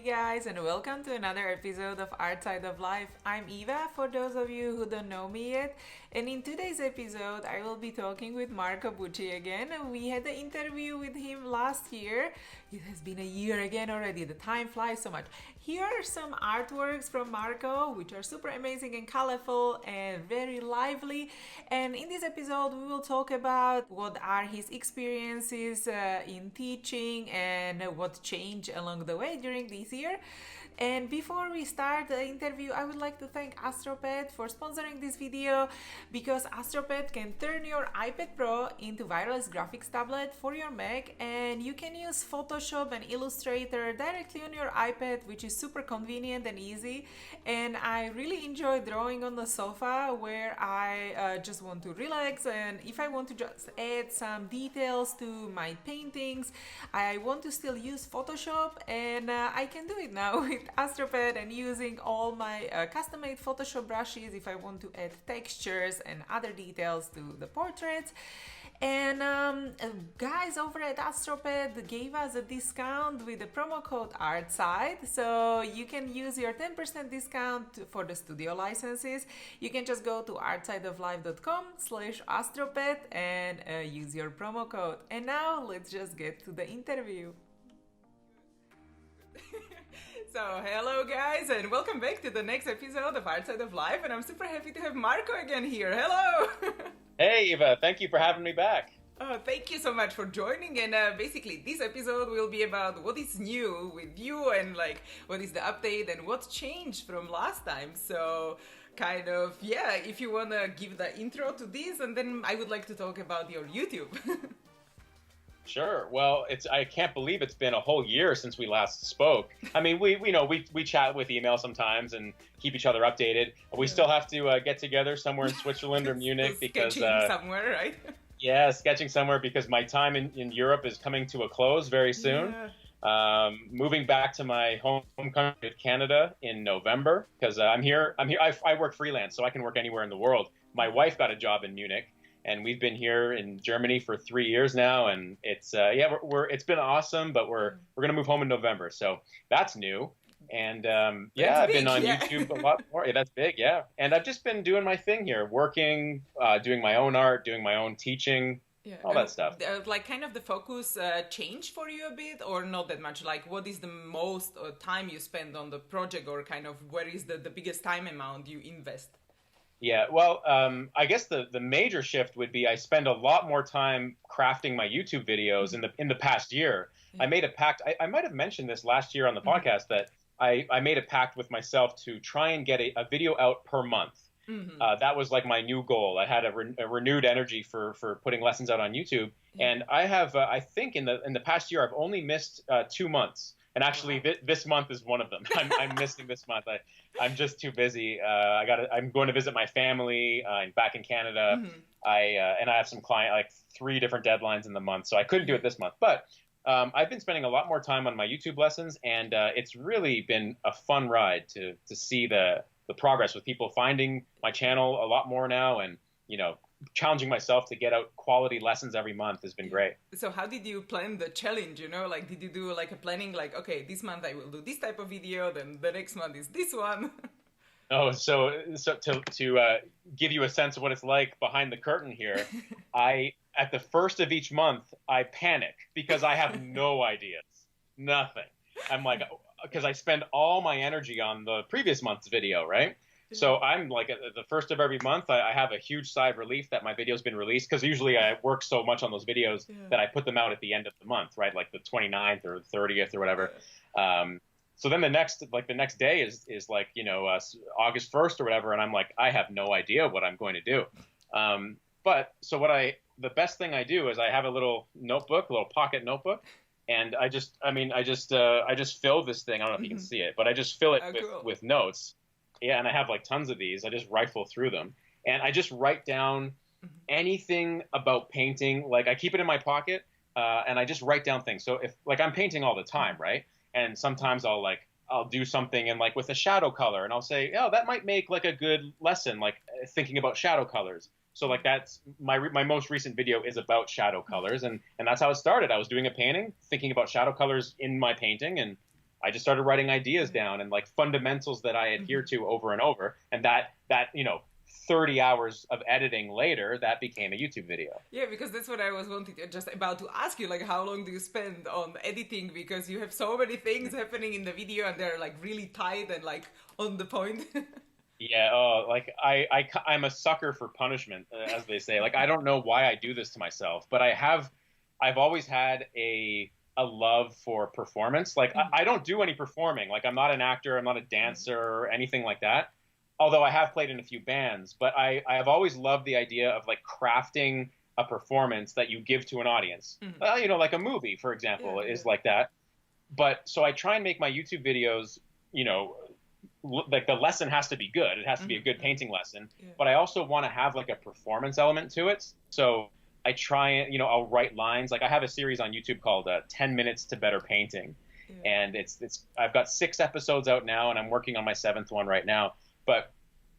guys, and welcome to another episode of Art Side of Life. I'm Eva, for those of you who don't know me yet, and in today's episode I will be talking with Marco Bucci again. We had the interview with him last year. It has been a year again already, the time flies so much. Here are some artworks from Marco, which are super amazing and colorful and very lively. And in this episode we will talk about what are his experiences in teaching and what changed along the way during this year. And before we start the interview, I would like to thank AstroPad for sponsoring this video, because AstroPad can turn your iPad Pro into wireless graphics tablet for your Mac, and you can use Photoshop and Illustrator directly on your iPad, which is super convenient and easy. And I really enjoy drawing on the sofa, where I just want to relax, and if I want to just add some details to my paintings, I want to still use Photoshop, and I can do it now with AstroPad and using all my custom-made Photoshop brushes if I want to add textures and other details to the portraits. And guys over at AstroPad gave us a discount with the promo code ARTSIDE, so you can use your 10% discount for the studio licenses. You can just go to artsideoflife.com/AstroPad and use your promo code. And now let's just get to the interview. So, hello guys, and welcome back to the next episode of Art Side of Life, and I'm super happy to have Marco again here. Hello! Hey Eva, thank you for having me back. Oh, thank you so much for joining, and basically this episode will be about what is new with you and like what is the update and what's changed from last time. So kind of, yeah, if you want to give the intro to this, and then I would like to talk about your YouTube. Sure. Well, I can't believe it's been a whole year since we last spoke. I mean, we chat with email sometimes and keep each other updated. We still have to get together somewhere in Switzerland or Munich because sketching somewhere, right? Yeah, sketching somewhere because my time in Europe is coming to a close very soon. Yeah. Moving back to my home country of Canada in November because I'm here. I work freelance, so I can work anywhere in the world. My wife got a job in Munich, and we've been here in Germany for 3 years now, and it's it's been awesome. But we're gonna move home in November, so that's new. And I've been on YouTube a lot more. Yeah, that's big, yeah. And I've just been doing my thing here, working, doing my own art, doing my own teaching, all that stuff. Like, kind of the focus changed for you a bit, or not that much? Like, what is the most time you spend on the project, or kind of where is the biggest time amount you invest? Yeah, well, I guess the major shift would be I spend a lot more time crafting my YouTube videos in the past year. Yeah. I made a pact. I might have mentioned this last year on the podcast that I made a pact with myself to try and get a video out per month. That was like my new goal. I had a renewed energy for putting lessons out on YouTube, and I have I think in the past year I've only missed 2 months. And actually, this month is one of them. I'm missing this month. I'm just too busy. I'm going to visit my family back in Canada. And I have some like 3 different deadlines in the month, so I couldn't do it this month. But I've been spending a lot more time on my YouTube lessons, and it's really been a fun ride to see the progress with people finding my channel a lot more now, and challenging myself to get out quality lessons every month has been great. So how did you plan the challenge? Like, did you do like a planning, like, okay, this month I will do this type of video, then the next month is this one? Oh, so to give you a sense of what it's like behind the curtain here, at the first of each month, I panic because I have no ideas, nothing. I'm like, because I spend all my energy on the previous month's video, right? So I'm like, at the first of every month, I have a huge sigh of relief that my video's been released, because usually I work so much on those videos that I put them out at the end of the month, right? Like the 29th or 30th or whatever. So then the next day is like, August 1st or whatever. And I'm like, I have no idea what I'm going to do. The best thing I do is I have a little notebook, a little pocket notebook. And I just fill this thing. I don't know if you can see it, but I just fill it with notes. Yeah, and I have like tons of these. I just rifle through them, and I just write down anything about painting. Like, I keep it in my pocket, and I just write down things. So if like I'm painting all the time, right? And sometimes I'll do something and like with a shadow color, and I'll say, oh, that might make like a good lesson, like thinking about shadow colors. So like that's my most recent video is about shadow colors, and that's how it started. I was doing a painting, thinking about shadow colors in my painting, and I just started writing ideas down and like fundamentals that I adhere to over and over. And that 30 hours of editing later, that became a YouTube video. Yeah, because that's what I was just about to ask you, like, how long do you spend on editing? Because you have so many things happening in the video and they're like really tight and like on the point. Yeah, like I'm a sucker for punishment, as they say. Like, I don't know why I do this to myself, but I've always had a love for performance. Like, I don't do any performing. Like, I'm not an actor, I'm not a dancer or anything like that. Although I have played in a few bands, but I have always loved the idea of like crafting a performance that you give to an audience. Like a movie, for example, is like that. But so I try and make my YouTube videos, like the lesson has to be good. It has to be a good painting lesson. But I also want to have like a performance element to it. So I try and, I'll write lines. Like I have a series on YouTube called 10 Minutes to Better Painting. And I've got 6 episodes out now, and I'm working on my 7th one right now. But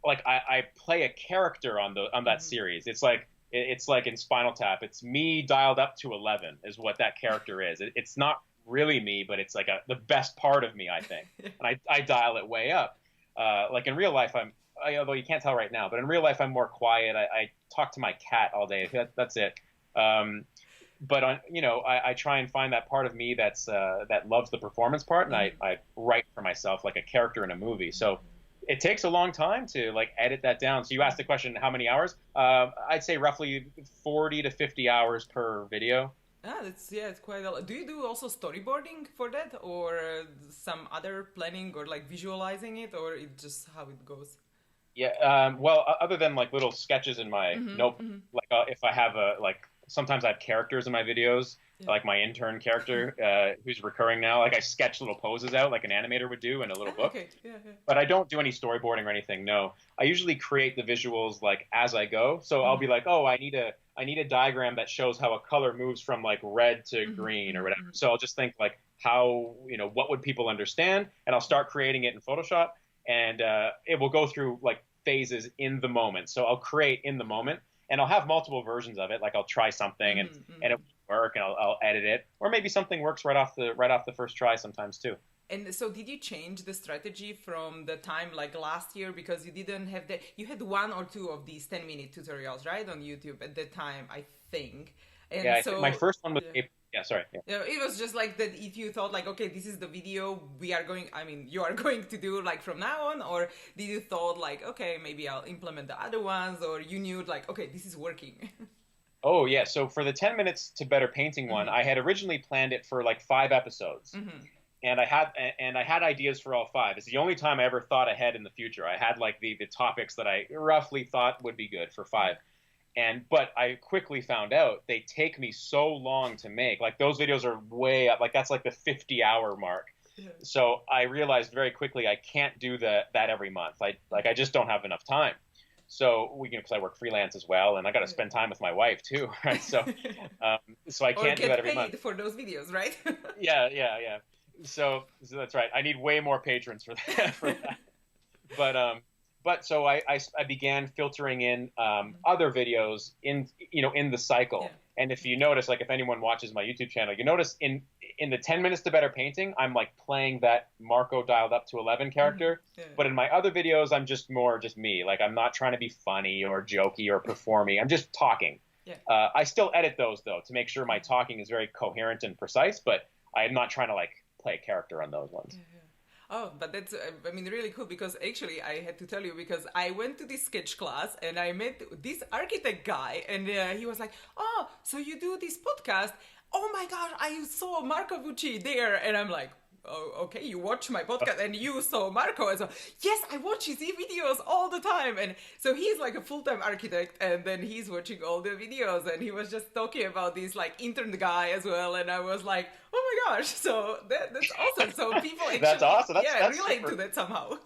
like I play a character on that series. It's like in Spinal Tap. It's me dialed up to 11 is what that character is. It's not really me, but it's like the best part of me, I think. And I dial it way up. Like in real life, although you can't tell right now, but in real life I'm more quiet. I talk to my cat all day. That's it. But I try and find that part of me that loves the performance part, and I write for myself like a character in a movie. So it takes a long time to like edit that down. So you asked the question, how many hours? I'd say roughly 40 to 50 hours per video. It's quite a lot. Do you do also storyboarding for that, or some other planning, or like visualizing it, or it's just how it goes? Yeah. Well, other than like little sketches in my notebook, like if I have sometimes I have characters in my videos, like my intern character, who's recurring now. Like I sketch little poses out like an animator would do in a little book. Okay. Yeah. But I don't do any storyboarding or anything. No, I usually create the visuals like as I go. So I'll be like, oh, I need a diagram that shows how a color moves from like red to green or whatever. So I'll just think like how, what would people understand? And I'll start creating it in Photoshop, and it will go through like phases in the moment. So I'll create in the moment. And I'll have multiple versions of it. Like I'll try something and it won't work, and I'll edit it, or maybe something works right off the first try sometimes too. And so did you change the strategy from the time like last year, because you didn't have you had 1 or 2 of these 10-minute tutorials, right, on YouTube at the time, I think. And so my first one was it was just like that. If you thought like, okay, this is the video you are going to do like from now on, or did you thought like, okay, maybe I'll implement the other ones, or you knew like, okay, this is working? Oh yeah. So for the 10 Minutes to Better Painting one, I had originally planned it for like 5 episodes. And I had ideas for all 5. It's the only time I ever thought ahead in the future. I had like the topics that I roughly thought would be good for 5. But I quickly found out they take me so long to make. Like those videos are way up. Like that's like the 50-hour mark. So I realized very quickly I can't do that every month. I just don't have enough time. So because I work freelance as well, and I got to spend time with my wife too, right? So I can't do that every month. For those videos, right? Yeah. So that's right. I need way more patrons for that. But so I began filtering in other videos in the cycle. And if you notice, like if anyone watches my YouTube channel, you notice in the 10 Minutes to Better Painting, I'm like playing that Marco dialed up to 11 character. But in my other videos, I'm just me. Like I'm not trying to be funny or jokey or performy. I'm just talking. I still edit those though to make sure my talking is very coherent and precise. But I'm not trying to like play a character on those ones. Oh, but that's, really cool, because actually I had to tell you, because I went to this sketch class and I met this architect guy, and he was like, oh, so you do this podcast? Oh my gosh, I saw Marco Bucci there. And I'm like, oh, okay, you watch my podcast and you saw Marco. And so, yes, I watch his videos all the time. And so he's like a full-time architect, and then he's watching all the videos, and he was just talking about this like intern guy as well. And I was like, oh my gosh, so that's awesome. So people actually that's awesome. That's relate super. To that somehow.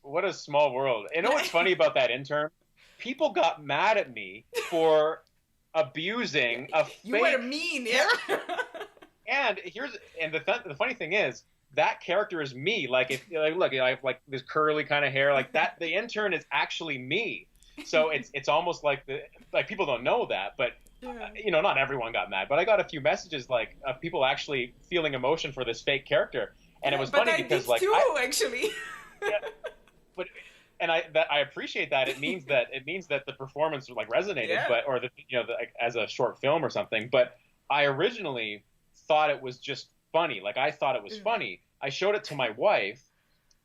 What a small world. You know what's funny about that intern? People got mad at me for abusing a fake... You were mean, yeah. And the funny thing is, that character is me. Like look, I have like this curly kind of hair, like that. The intern is actually me. So it's almost like people don't know that, but you know, not everyone got mad, but I got a few messages like of people actually feeling emotion for this fake character, and it was funny because like actually. Yeah, but I appreciate that. It means that the performance like resonated, but or the you know the, like, as a short film or something. But I originally thought it was just funny. Like I thought it was funny. I showed it to my wife,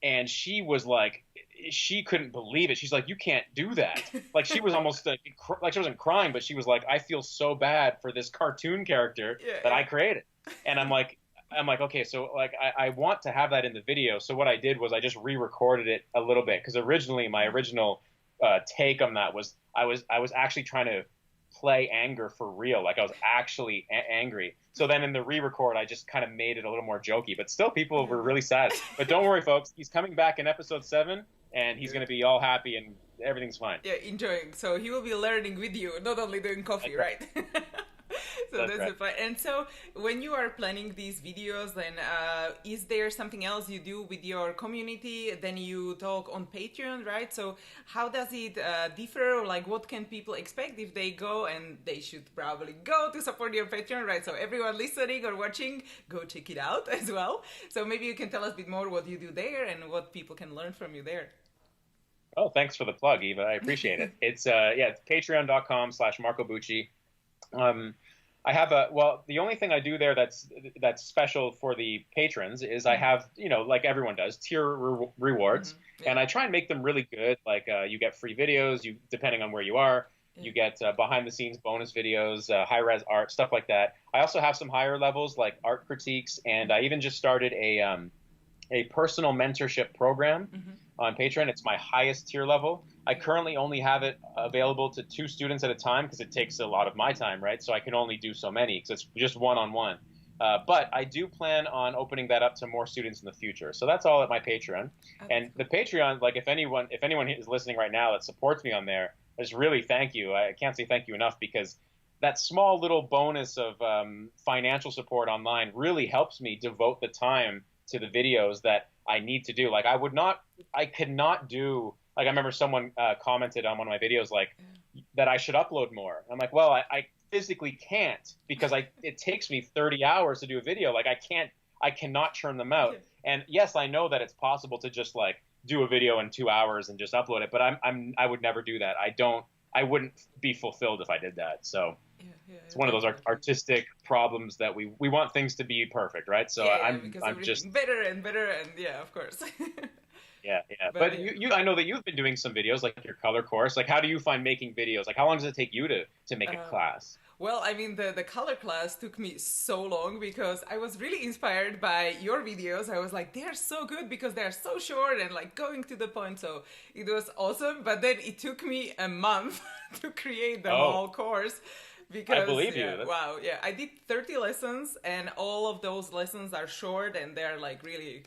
and she was like, she couldn't believe it. She's like, you can't do that. Like she was almost like she wasn't crying, but she was like, I feel so bad for this cartoon character that I created. And I'm like, okay, so like I want to have that in the video. So what I did was I just re-recorded it a little bit because originally my original take on that was I was actually trying to play anger for real. Like I was actually angry. So then in the re-record, I just kind of made it a little more jokey, but still people were really sad. But don't worry, folks. He's coming back in episode 7 and he's going to be all happy and everything's fine. Yeah, enjoying. So he will be learning with you, not only doing coffee, right? So that's the point. And so when you are planning these videos, then is there something else you do with your community? Then you talk on Patreon, right? So how does it differ? Like what can people expect if they go, and they should probably go to support your Patreon, right? So everyone listening or watching, go check it out as well. So maybe you can tell us a bit more what you do there and what people can learn from you there. Oh, thanks for the plug, Eva. I appreciate it. It's it's patreon.com/Marco Bucci. I have the only thing I do there that's special for the patrons is I have, you know, like everyone does, tier rewards, and I try and make them really good. Like you get free videos, depending on where you are, you get behind the scenes bonus videos, high res art, stuff like that. I also have some higher levels like art critiques, and I even just started a personal mentorship program on Patreon. It's my highest tier level. I currently only have it available to 2 students at a time because it takes a lot of my time, right? So I can only do so many because it's just one-on-one. But I do plan on opening that up to more students in the future. So that's all at my Patreon. And the Patreon, like if anyone is listening right now that supports me on there, I just really thank you. I can't say thank you enough because that small little bonus of financial support online really helps me devote the time to the videos that I need to do. Like I could not do, like I remember someone commented on one of my videos like that I should upload more. I'm like, well, I physically can't because it takes me 30 hours to do a video. Like I cannot churn them out. And yes, I know that it's possible to just like do a video in 2 hours and just upload it, but I would never do that. I wouldn't be fulfilled if I did that. So it's one of those artistic problems that we want things to be perfect, right? So I'm just better and better, and of course. But I know that you've been doing some videos, like your color course. Like, how do you find making videos? Like, how long does it take you to make a class? Well, I mean, the color class took me so long because I was really inspired by your videos. I was like, they're so good because they're so short and like going to the point. So it was awesome. But then it took me a month to create the whole course. Because, I believe you. Wow, I did 30 lessons, and all of those lessons are short, and they're like really,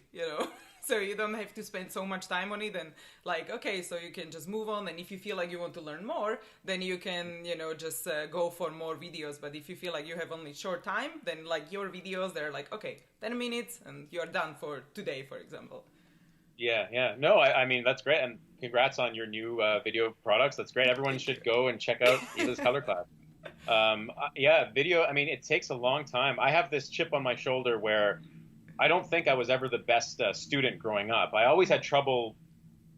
so you don't have to spend so much time on it, and like, okay, so you can just move on, and if you feel like you want to learn more, then you can, just go for more videos. But if you feel like you have only short time, then like your videos, they're like, okay, 10 minutes, and you're done for today, for example. Yeah. No, I mean, that's great, and congrats on your new video products. That's great. Everyone should go and check out Eva's color class. Video, I mean, it takes a long time. I have this chip on my shoulder where I don't think I was ever the best student growing up. I always had trouble,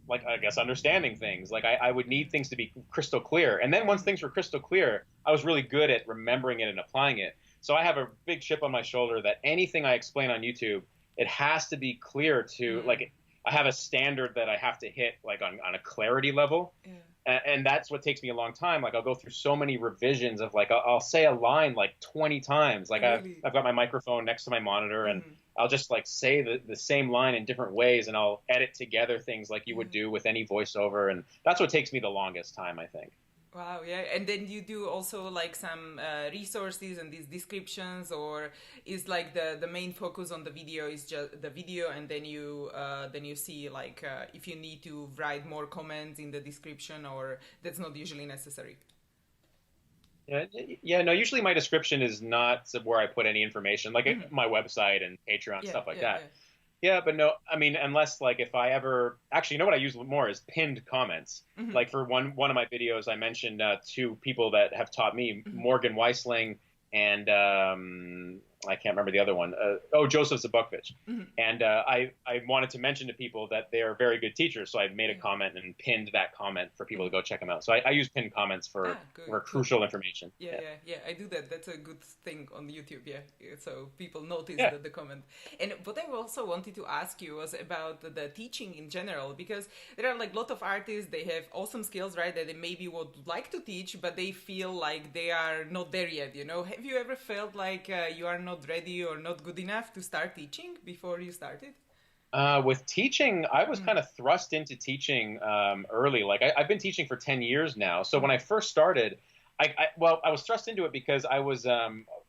like, I guess, understanding things. Like, I would need things to be crystal clear. And then once things were crystal clear, I was really good at remembering it and applying it. So I have a big chip on my shoulder that anything I explain on YouTube, it has to be clear to, like, I have a standard that I have to hit, like, on a clarity level. And that's what takes me a long time. Like, I'll go through so many revisions of, like, I'll say a line like 20 times. Like, really? I've got my microphone next to my monitor, and I'll just, like, say the same line in different ways, and I'll edit together things like you would do with any voiceover. And that's what takes me the longest time, I think. Wow, yeah. And then you do also like some resources and these descriptions, or is like the main focus on the video is just the video, and then you see like if you need to write more comments in the description, or that's not usually necessary? No, usually my description is not where I put any information, like my website and Patreon, stuff like that. Yeah, but no, I mean, unless like if I ever actually, you know what I use more is pinned comments. Hmm. Like for one of my videos, I mentioned two people that have taught me, Hmm. Morgan Weisling and I can't remember the other one. Joseph Zabukvich. Hmm. And I wanted to mention to people that they are very good teachers, so I made a Yeah. comment and pinned that comment for people to Hmm. go check them out. So I use pinned comments Ah, for good, cool. crucial information. Yeah, Yeah, yeah, yeah. I do that. That's a good thing on YouTube. Yeah, so people notice yeah. the comment. And what I also wanted to ask you was about the teaching in general, because there are like a lot of artists. They have awesome skills, right? That they maybe would like to teach, but they feel like they are not there yet. You know, have you ever felt like you are not ready or not good enough to start teaching before you started? With teaching, I was Mm-hmm. kind of thrust into teaching early. Like I've been teaching for 10 years now. So when Mm-hmm. I first started, I was thrust into it because I was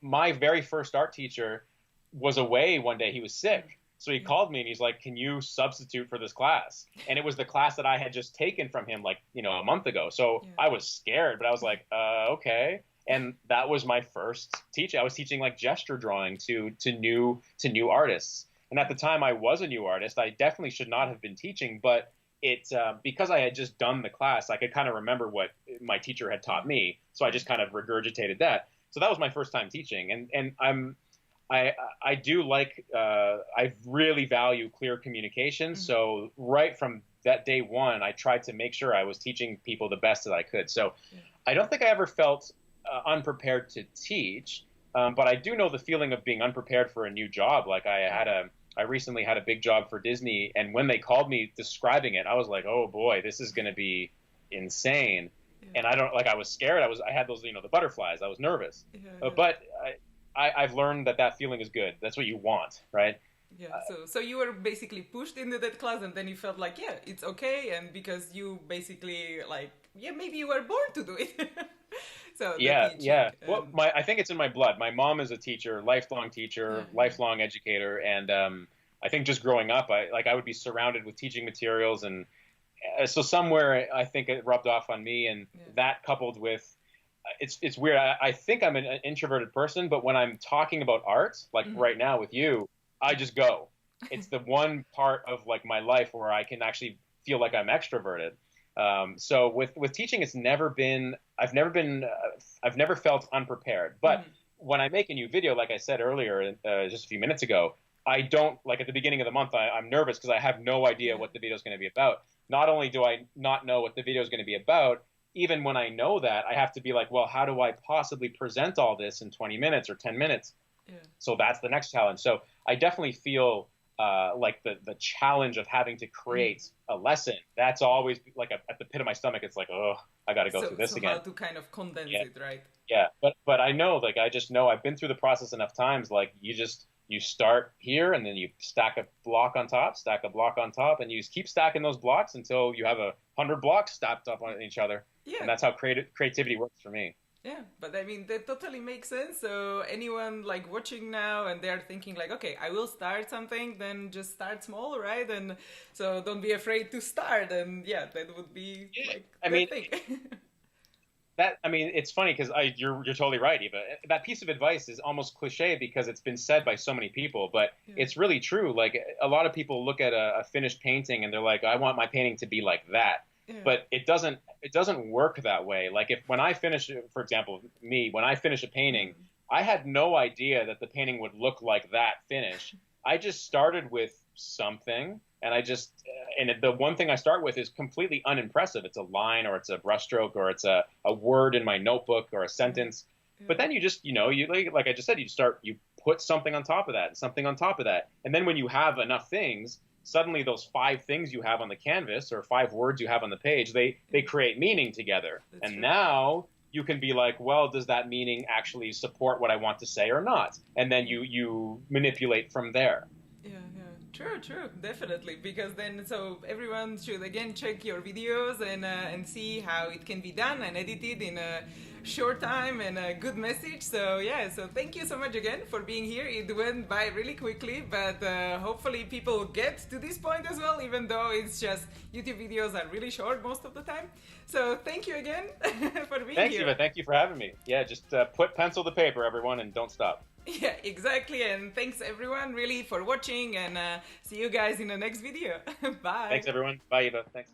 my very first art teacher was away one day. He was sick. So he Yeah, called me and he's like, "Can you substitute for this class?" And it was the class that I had just taken from him like, a month ago. So yeah, I was scared, but I was like, okay. And that was my first teaching. I was teaching like gesture drawing to new artists. And at the time, I was a new artist. I definitely should not have been teaching, but because I had just done the class, I could kind of remember what my teacher had taught me. So I just kind of regurgitated that. So that was my first time teaching, and I do like I really value clear communication. mm-hmm. So right from that day one, I tried to make sure I was teaching people the best that I could. So Yeah, I don't think I ever felt unprepared to teach, but I do know the feeling of being unprepared for a new job. Like I recently had a big job for Disney, and when they called me describing it, I was like, oh boy, this is going to be insane. yeah, And I don't like I was scared. I had those the butterflies. I was nervous, yeah, yeah. but I've learned that feeling is good. That's what you want, right? Yeah, so you were basically pushed into that class, and then you felt like, yeah, it's okay, and because you basically like, yeah, maybe you were born to do it. So the Yeah, teaching, yeah. Well, I think it's in my blood. My mom is a yeah, teacher, yeah, lifelong educator, and I think just growing up, I would be surrounded with teaching materials, and so somewhere I think it rubbed off on me, and yeah, that coupled with it's weird. I think I'm an introverted person, but when I'm talking about art, like mm-hmm. right now with you, I Yeah, just go. It's the one part of like my life where I can actually feel like I'm extroverted. So with teaching, I've never felt unprepared. But mm-hmm. when I make a new video, like I said earlier, just a few minutes ago, I don't like at the beginning of the month. I'm nervous because I have no idea Yeah, what the video is going to be about. Not only do I not know what the video is going to be about, even when I know that, I have to be like, well, how do I possibly present all this in 20 minutes or 10 minutes? yeah, So that's the next challenge. So I definitely feel like the challenge of having to mm-hmm. create a lesson. That's always like at the pit of my stomach. It's like, oh, I got to go through this So how again. to kind of condense Yeah, it, right? yeah. But I know, like I just know I've been through the process enough times. Like you start here and then you stack a block on top, stack a block on top, and you just keep stacking those blocks until you have 100 blocks stacked up on each other. And Yeah, that's how creativity works for me. yeah, but I mean that totally makes sense. So anyone like watching now and they're thinking like, okay, I will start something, then just start small, right? And so don't be afraid to start. And yeah, that would be Yeah. like I the mean, thing. it's funny because you're totally right, Eva. That piece of advice is almost cliche because it's been said by so many people, but Yeah, it's really true. Like a lot of people look at a finished painting and they're like, I want my painting to be like that. yeah, But it doesn't work that way. Like if when I finish, for example, when I finish a painting, mm, I had no idea that the painting would look like that finish. I just started with something, and the one thing I start with is completely unimpressive. It's a line, or it's a brushstroke, or it's a word in my notebook, or a yeah, sentence. yeah, But then you just, you like I just said, you put something on top of that, and something on top of that, and then when you have enough things, suddenly those 5 things you have on the canvas or 5 words you have on the page, they yeah. create meaning together. That's And true. now you can be like, well, does that meaning actually support what I want to say or not? And then Yeah. you manipulate from there. Yeah, yeah, true, definitely. Because then, so everyone should again check your videos and see how it can be done and edited in a short time and a good message. So yeah, so thank you so much again for being here. It went by really quickly, but hopefully people get to this point as well, even though it's just YouTube videos are really short most of the time. So thank you again for being Thanks, here. Eva. Thank you for having me. Yeah, just put pencil to paper, everyone, and don't stop. Yeah, exactly. And thanks everyone really for watching, and see you guys in the next video. Bye. Thanks, everyone. Bye, Eva. Thanks.